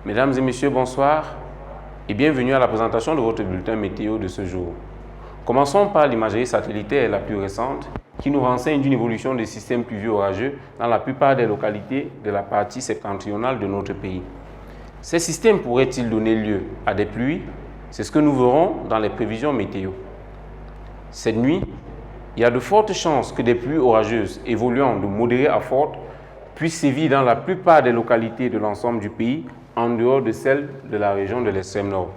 Mesdames et messieurs, bonsoir et bienvenue à la présentation de votre bulletin météo de ce jour. Commençons par l'imagerie satellitaire la plus récente qui nous renseigne d'une évolution des systèmes pluvieux orageux dans la plupart des localités de la partie septentrionale de notre pays. Ces systèmes pourraient-ils donner lieu à des pluies? C'est ce que nous verrons dans les prévisions météo. Cette nuit, il y a de fortes chances que des pluies orageuses évoluant de modérées à fortes puissent sévir dans la plupart des localités de l'ensemble du pays, en dehors de celles de la région de l'extrême nord.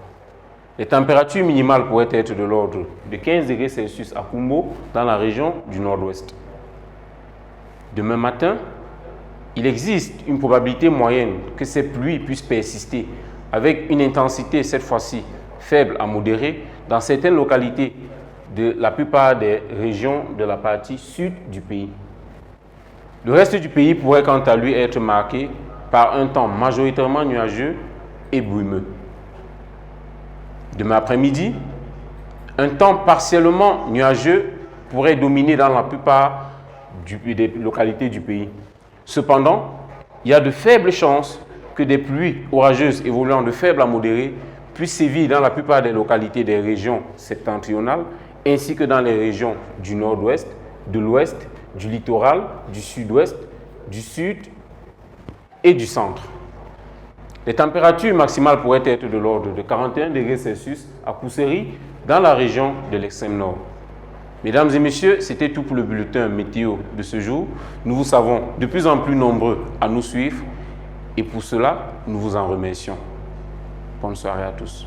Les températures minimales pourraient être de l'ordre de 15 degrés Celsius à Kumbo, dans la région du nord-ouest. Demain matin, il existe une probabilité moyenne que ces pluies puissent persister, avec une intensité cette fois-ci faible à modérée, dans certaines localités de la plupart des régions de la partie sud du pays. Le reste du pays pourrait quant à lui être marqué par un temps majoritairement nuageux et brumeux. Demain après-midi, un temps partiellement nuageux pourrait dominer dans la plupart des localités du pays. Cependant, il y a de faibles chances que des pluies orageuses évoluant de faible à modérée puissent sévir dans la plupart des localités des régions septentrionales, ainsi que dans les régions du nord-ouest, de l'ouest, du littoral, du sud-ouest, du sud et du centre. Les températures maximales pourraient être de l'ordre de 41 degrés Celsius à Kousséri, dans la région de l'extrême nord. Mesdames et messieurs, c'était tout pour le bulletin météo de ce jour. Nous vous savons de plus en plus nombreux à nous suivre et pour cela, nous vous en remercions. Bonne soirée à tous.